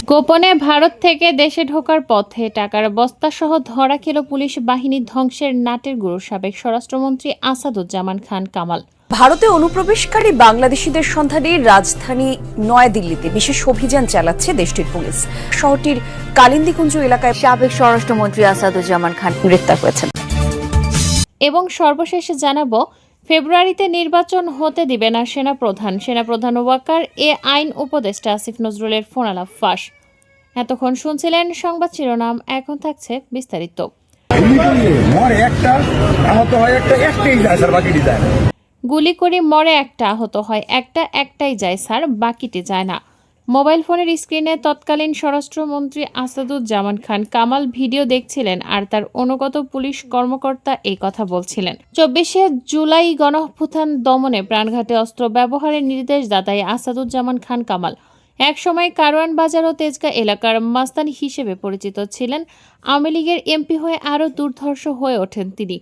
গোপনে ভারত থেকে দেশে ঢোকার পথে টাকার বস্তাসহ ধরা খেল পুলিশ বাহিনী ধ্বংসের নাটের গুরু সাবেক স্বরাষ্ট্রমন্ত্রী আসাদুজ্জামান খান কামাল। ভারতে অনুপ্রবেশকারী বাংলাদেশিদের সন্ধানে রাজধানী নয়াদিল্লিতে বিশেষ অভিযান চালাচ্ছে দেশটির পুলিশ। শহরটির কালিন্দিকুঞ্জ এলাকায় সাবেক স্বরাষ্ট্রমন্ত্রী আসাদুজ্জামান খান গ্রেফতার হয়েছেন। এবং সর্বশেষে জানাবো, ফেব্রুয়ারিতে নির্বাচন হতে দিবে না সেনাপ্রধান ওয়াকার, এ আইন উপদেষ্টা আসিফ নজরুলের ফোনালাপ ফাঁস। এতক্ষণ শুনছিলেন সংবাদ শিরোনাম, এখন থাকছে বিস্তারিত। গুলি করে মরে একটা, আহত হয় একটা, একটাই যায় স্যার, বাকিটি যায় না। মোবাইল ফোনের স্ক্রিনে তৎকালীন স্বরাষ্ট্রমন্ত্রী আসাদুজ্জামান খান কামাল ভিডিও দেখছিলেন আর তার অনুগত পুলিশ কর্মকর্তা এই কথা বলছিলেন। 24শে জুলাই গণঅভ্যুত্থান দমনে প্রাণঘাতী অস্ত্র ব্যবহারের নির্দেশ দাতায় আসাদুজ্জামান খান কামাল একসময় কারওয়ান বাজার ও তেজগাঁ এলাকার মাস্তান হিসেবে পরিচিত ছিলেন। আওয়ামী লীগের এমপি হয়ে আরও দুর্ধর্ষ হয়ে ওঠেন তিনি।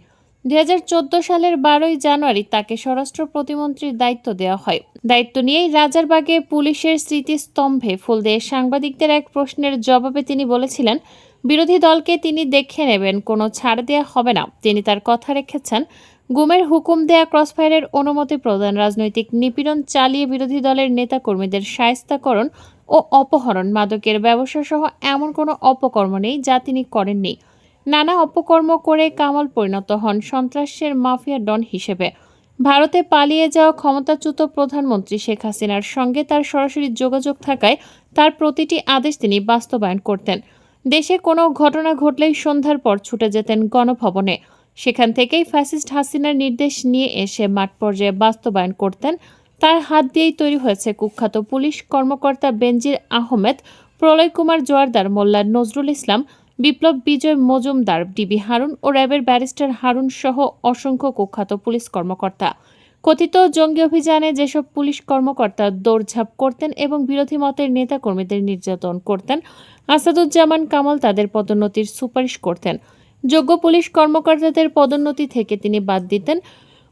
2014 সালের 12ই জানুয়ারি তাকে স্বরাষ্ট্র প্রতিমন্ত্রীর দায়িত্ব দেওয়া হয়। দায়িত্ব নিয়েই রাজারবাগে পুলিশের স্মৃতিস্তম্ভে ফুল দিয়ে সাংবাদিকদের এক প্রশ্নের জবাবে তিনি বলেছিলেন, বিরোধী দলকে তিনি দেখে নেবেন, কোনো ছাড় দেওয়া হবে না। তিনি তার কথা রেখেছেন। গুমের হুকুম দেয়া, ক্রসফায়ারের অনুমতি প্রদান, রাজনৈতিক নিপীড়ন চালিয়ে বিরোধী দলের নেতাকর্মীদের শায়েস্তাকরণ ও অপহরণ, মাদকের ব্যবসা সহ এমন কোনো অপকর্ম নেই যা তিনি করেননি। নানা অপকর্ম করে কামাল পরিণত হন সন্ত্রাসের মাফিয়া ডন হিসেবে। ভারতে পালিয়ে যাওয়া ক্ষমতাচ্যুত প্রধানমন্ত্রী শেখ হাসিনার সঙ্গে তার সরাসরি যোগাযোগ থাকায় তার প্রতিটি আদেশ তিনি বাস্তবায়ন করতেন। দেশে কোনো ঘটনা ঘটলেই সন্ধ্যার পর ছুটে যেতেন গণভবনে। সেখান থেকেই ফ্যাসিস্ট হাসিনার নির্দেশ নিয়ে এসে মাঠ পর্যায়ে বাস্তবায়ন করতেন। তার হাত দিয়েই তৈরি হয়েছে কুখ্যাত পুলিশ কর্মকর্তা বেনজির আহমেদ, প্রলয় কুমার জোয়ারদার, মোল্লা নজরুল ইসলাম, বিপ্লব বিজয় মজুমদার, ডিবি হারুন ও র্যাবের ব্যারিস্টার হারুন সহ অসংখ্য কুখ্যাত পুলিশ কর্মকর্তা। কথিত জঙ্গি অভিযানে যেসব পুলিশ কর্মকর্তা দৌড়ঝাঁপ করতেন এবং বিরোধী মতের নেতাকর্মীদের নির্যাতন করতেন, আসাদুজ্জামান কামাল তাদের পদোন্নতির সুপারিশ করতেন। যোগ্য পুলিশ কর্মকর্তাদের পদোন্নতি থেকে তিনি বাদ দিতেন।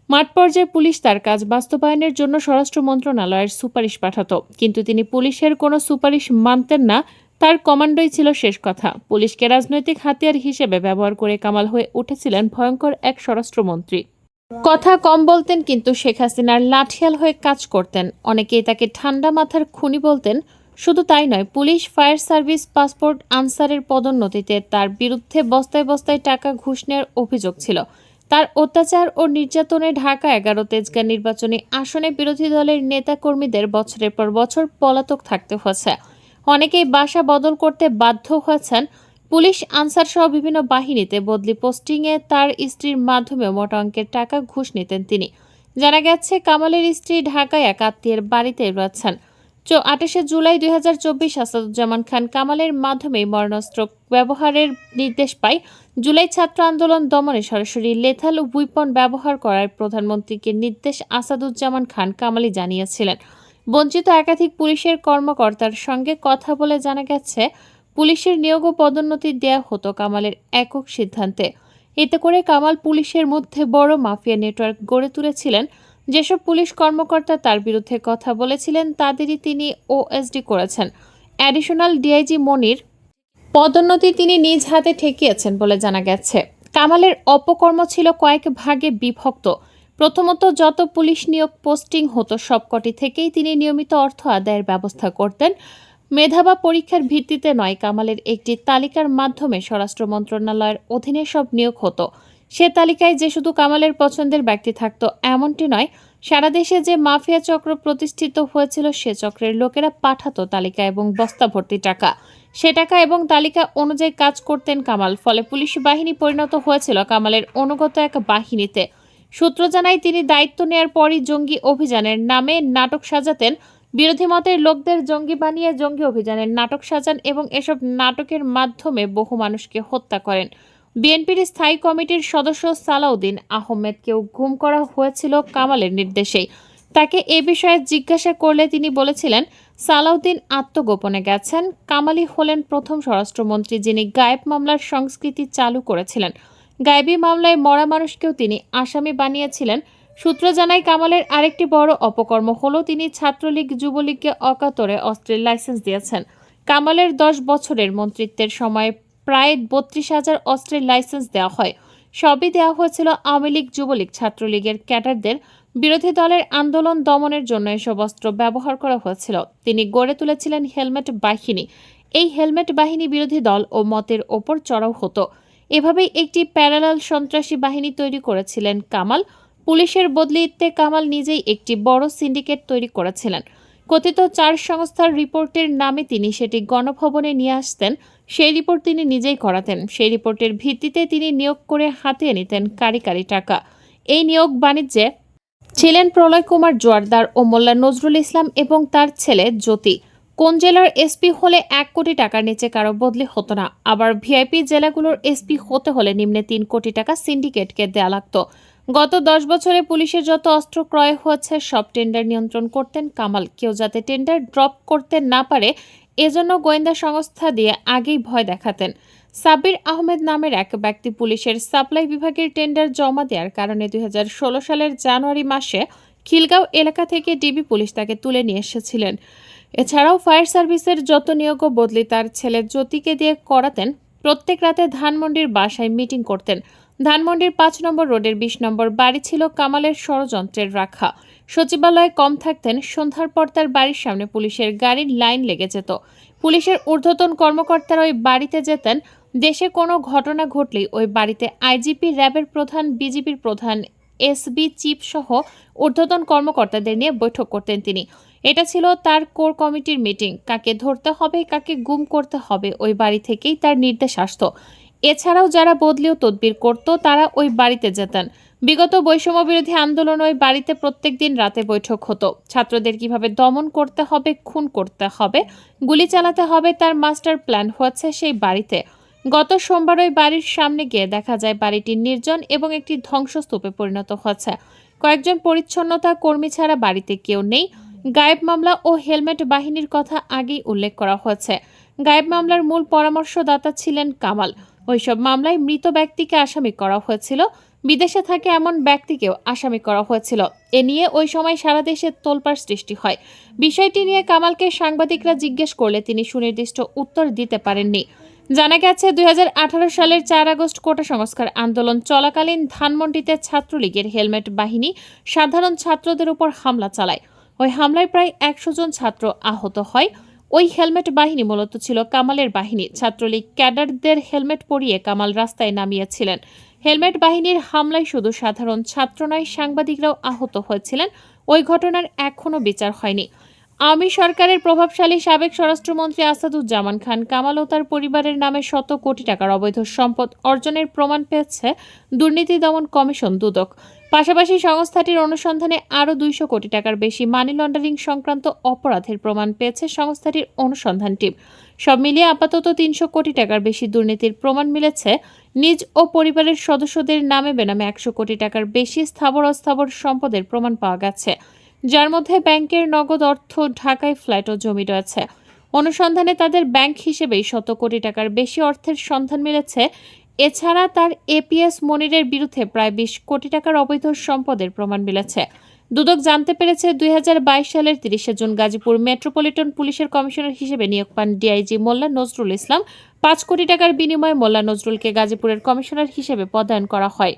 মাঠ পর্যায়ে পুলিশ তার কাজ বাস্তবায়নের জন্য স্বরাষ্ট্র মন্ত্রণালয়ের সুপারিশ পাঠাত, কিন্তু তিনি পুলিশের কোনো সুপারিশ মানতেন না। তার কমান্ডোই ছিল শেষ কথা। পুলিশকে রাজনৈতিক হাতিয়ার হিসেবে ব্যবহার করে কামাল হয়ে উঠেছিলেন ভয়ঙ্কর এক স্বরাষ্ট্রমন্ত্রী। কথা কম বলতেন, কিন্তু শেখ হাসিনার লাঠিয়াল হয়ে কাজ করতেন। অনেকেই তাকে ঠান্ডা মাথার খুনি বলতেন। শুধু তাই নয়, পুলিশ, ফায়ার সার্ভিস, পাসপোর্ট আনসারের পদোন্নতিতে তার বিরুদ্ধে বস্তায় বস্তায় টাকা ঘুষ নেওয়ার অভিযোগ ছিল। তার অত্যাচার ও নির্যাতনে ঢাকা 11 তেজগাঁ নির্বাচনী আসনে বিরোধী দলের নেতাকর্মীদের বছরের পর বছর পলাতক থাকতে হয়েছে। অনেকেই বাসা বদল করতে বাধ্য হয়েছেন। পুলিশ, আনসার সহ বিভিন্ন বাহিনীতে বদলি পোস্টিংয়ে তার স্ত্রীর মাধ্যমে মোটা অঙ্কের টাকা ঘুষ নিতেন তিনি। জানা গেছে, কামালের স্ত্রী ঢাকায় এক আত্মীয়ের বাড়িতে রয়েছেন। 28শে জুলাই 2024 আসাদুজ্জামান খান কামালের মাধ্যমেই মরণাস্ত্র ব্যবহারের নির্দেশ পায়। জুলাই ছাত্র আন্দোলন দমনে সরাসরি লেথাল উইপন ব্যবহার করার প্রধানমন্ত্রীকে নির্দেশ আসাদুজ্জামান খান কামালই জানিয়েছিলেন। বঞ্চিত একাধিক পুলিশের কর্মকর্তার সঙ্গে কথা বলে জানা গেছে, পুলিশের নিয়োগ ও পদোন্নতি দেয়া হতো কামালের একক সিদ্ধান্তে। এতে করে কামাল পুলিশের মধ্যে বড় মাফিয়া নেটওয়ার্ক গড়ে তুলেছিলেন। যেসব পুলিশ কর্মকর্তা তার বিরুদ্ধে কথা বলেছিলেন তাদেরই তিনি ওএসডি করেছেন। অ্যাডিশনাল ডিআইজি মনির পদোন্নতি তিনি নিজ হাতে ঠেকিয়েছেন বলে জানা গেছে। কামালের অপকর্ম ছিল কয়েক ভাগে বিভক্ত। প্রথমত, যত পুলিশ নিয়োগ পোস্টিং হতো সবকটি থেকেই তিনি নিয়মিত অর্থ আদায়ের ব্যবস্থা করতেন। মেধা বা পরীক্ষার ভিত্তিতে নয়, কামালের একটি তালিকার মাধ্যমে স্বরাষ্ট্র মন্ত্রণালয়ের অধীনে সব নিয়োগ হতো। সে তালিকায় যে শুধু কামালের পছন্দের ব্যক্তি থাকতো এমনটি নয়, সারা দেশে যে মাফিয়া চক্র প্রতিষ্ঠিত হয়েছিল সে চক্রের লোকেরা পাঠাতো তালিকা এবং বস্তা ভর্তি টাকা। সে টাকা এবং তালিকা অনুযায়ী কাজ করতেন কামাল। ফলে পুলিশ বাহিনী পরিণত হয়েছিল কামালের অনুগত এক বাহিনীতে। সূত্র জানায়, তিনি দায়িত্ব নেয়ার পরই জঙ্গি অভিযানের নামে নাটক সাজাতেন। বিরোধী মতের লোকদের জঙ্গি বানিয়ে জঙ্গি অভিযানের নাটক সাজান এবং এসব নাটকের মাধ্যমে বহু মানুষকে হত্যা করেন। বিএনপির স্থায়ী কমিটির সদস্য সালাউদ্দিন আহমেদকেও গুম করা হয়েছিল কামালের নির্দেশেই। তাকে এ বিষয়ে জিজ্ঞাসা করলে তিনি বলেছিলেন, সালাউদ্দিন আত্মগোপনে গেছেন। কামালই হলেন প্রথম স্বরাষ্ট্রমন্ত্রী যিনি গায়েব মামলার সংস্কৃতি চালু করেছিলেন। গায়েবী মামলায় মরা মানুষকেও তিনি আসামি বানিয়েছিলেন। সূত্র জানায়, কামালের আরেকটি বড় অপকর্ম হলো তিনি ছাত্রলীগ, যুবলীগকে অকাতরে অস্ত্রের লাইসেন্স দিয়েছেন। কামালের 10 বছরের মন্ত্রিত্বের সময় প্রায় 32,000 অস্ত্রের লাইসেন্স দেওয়া হয়। সবই দেওয়া হয়েছিল আওয়ামী লীগ, যুবলীগ, ছাত্রলীগের ক্যাডারদের। বিরোধী দলের আন্দোলন দমনের জন্য এসব অস্ত্র ব্যবহার করা হয়েছিল। তিনি গড়ে তুলেছিলেন হেলমেট বাহিনী। এই হেলমেট বাহিনী বিরোধী দল ও মতের ওপর চড়াও হতো। এভাবেই একটি প্যারালাল সন্ত্রাসী বাহিনী তৈরি করেছিলেন কামাল। পুলিশের বদলিতে কামাল নিজেই একটি বড় সিন্ডিকেট তৈরি করেছিলেন। কথিত 4 সংস্থার রিপোর্টের নামে তিনি সেটি গণভবনে নিয়ে আসতেন। সেই রিপোর্ট তিনি নিজেই করাতেন। সেই রিপোর্টের ভিত্তিতে তিনি নিয়োগ করে হাতিয়ে নিতেন কারি কারি টাকা। এই নিয়োগ বাণিজ্যে ছিলেন প্রলয় কুমার জোয়ারদার ও মোল্লা নজরুল ইসলাম এবং তার ছেলে জ্যোতি। কোন জেলার এসপি হলে 1 কোটি টাকার নিচে কারো বদলি হতো না। আবার ভিআইপি জেলাগুলোর এসপি হতে হলে নিম্নে 3 কোটি টাকা সিন্ডিকেটকে দেয়া লাগতো। গত 10 বছরে পুলিশের যত অস্ত্র ক্রয় হয়েছে সব টেন্ডার নিয়ন্ত্রণ করতেন কামাল। কেউ যাতে টেন্ডার ড্রপ করতে না পারে এজন্য গোয়েন্দা সংস্থা দিয়ে আগেই ভয় দেখাতেন। সাব্বির আহমেদ নামের এক ব্যক্তি পুলিশের সাপ্লাই বিভাগের টেন্ডার জমা দেওয়ার কারণে 2016 সালের জানুয়ারি মাসে খিলগাঁও এলাকা থেকে ডিবি পুলিশ তাকে তুলে নিয়ে এসেছিলেন। এছাড়াও ফায়ার সার্ভিসের যত নিয়োগ ও বদলি তার ছেলে জ্যোতিকে দিয়ে করাতেন। প্রত্যেক রাতে ধানমন্ডির বাসায় মিটিং করতেন। ধানমন্ডির 5 নম্বর রোডের 20 নম্বর বাড়ি ছিল কামালের ষড়যন্ত্রের রাখা। সচিবালয়ে কম থাকতেন। সন্ধ্যার পর তার বাড়ির সামনে পুলিশের গাড়ির লাইন লেগে যেত। পুলিশের ঊর্ধ্বতন কর্মকর্তারা ওই বাড়িতে যেতেন। দেশে কোনো ঘটনা ঘটলেই ওই বাড়িতে আইজিপি, র্যাবের প্রধান, বিজিবির প্রধান, এসবি চিফ সহ ঊর্ধ্বতন কর্মকর্তাদের নিয়ে বৈঠক করতেন তিনি। এটা ছিল তার কোর কমিটির মিটিং। কাকে ধরতে হবে, কাকে গুম করতে হবে ওই বাড়ি থেকেই তার নির্দেশ আসতো। এছাড়াও যারা বদলি ও তদবির করত তারা ওই বাড়িতে যেতেন। বিগত বৈষম্য বিরোধী আন্দোলন ওই বাড়িতে প্রত্যেকদিন রাতে বৈঠক হতো। ছাত্রদের কিভাবে দমন করতে হবে, খুন করতে হবে, গুলি চালাতে হবে তার মাস্টার প্ল্যান হচ্ছে সেই বাড়িতে। গত সোমবার ওই বাড়ির সামনে গিয়ে দেখা যায় বাড়িটি নির্জন এবং একটি ধ্বংসস্তূপে পরিণত হচ্ছে। কয়েকজন পরিচ্ছন্নতা কর্মী ছাড়া বাড়িতে কেউ নেই। গায়েব মামলা ও হেলমেট বাহিনীর কথা আগেই উল্লেখ করা হয়েছে। গায়েব মামলার মূল পরামর্শদাতা ছিলেন কামাল। ওইসব মামলায় মৃত ব্যক্তিকে আসামি করা হয়েছিল। বিদেশে থাকে এমন ব্যক্তিকেও আসামি করা হয়েছিল। এ নিয়ে ওই সময় সারা দেশে তোলপাড় সৃষ্টি হয়। বিষয়টি নিয়ে কামালকে সাংবাদিকরা জিজ্ঞেস করলে তিনি সুনির্দিষ্ট উত্তর দিতে পারেননি। জানা গেছে 2018 সালের 4 আগস্ট কোটা সংস্কার আন্দোলন চলাকালীন ধানমন্ডিতে ছাত্রলীগের হেলমেট বাহিনী সাধারণ ছাত্রদের উপর হামলা চালায়। ওই হামলায় প্রায় 100 জন ছাত্র আহত হয়। ওই হেলমেট বাহিনী মূলত ছিল কামালের বাহিনী। ছাত্রলীগ ক্যাডারদের হেলমেট পরিয়ে কামাল রাস্তায় নামিয়েছিলেন। হেলমেট বাহিনীর হামলায় শুধু সাধারণ ছাত্র নয়, সাংবাদিকরাও আহত হয়েছিলেন। ওই ঘটনার এখনও বিচার হয়নি। আওয়ামী সরকারের প্রভাবশালী সাবেক স্বরাষ্ট্রমন্ত্রী আসাদুজ্জামান খান কামাল ও তার পরিবারের নামে শত কোটি টাকার অবৈধ সম্পদ অর্জনের প্রমাণ পেয়েছে দুর্নীতি দমন কমিশন দুদক। পাশাপাশি সংস্থাটির অনুসন্ধানে আরও 200 কোটি টাকার বেশি মানি লন্ডারিং সংক্রান্ত অপরাধের প্রমাণ পেয়েছে সংস্থাটির অনুসন্ধান টিম। সব মিলিয়ে আপাতত 300 কোটি টাকার বেশি দুর্নীতির প্রমাণ মিলেছে। নিজ ও পরিবারের সদস্যদের নামে বেনামে 100 কোটি টাকার বেশি স্থাবর অস্থাবর সম্পদের প্রমাণ পাওয়া গেছে, যার মধ্যে ব্যাংকের নগদ অর্থ, ঢাকায় ফ্ল্যাট ও জমি রয়েছে। অনুসন্ধানে তাদের ব্যাংক হিসেবেই শত কোটি টাকার বেশি অর্থের সন্ধান মিলেছে। এছাড়া তার এপিএস মনিরের বিরুদ্ধে প্রায় 20 কোটি টাকার অবৈধ সম্পদের প্রমাণ মিলেছে। দুদক জানতে পেরেছে 2022 সালের 30 জুন গাজীপুর মেট্রোপলিটন পুলিশের কমিশনার হিসেবে নিয়োগ পান ডিআইজি মোল্লা নজরুল ইসলাম। 5 কোটি টাকার বিনিময়ে মোল্লা নজরুলকে গাজীপুরের কমিশনার হিসেবে পদায়ন করা হয়।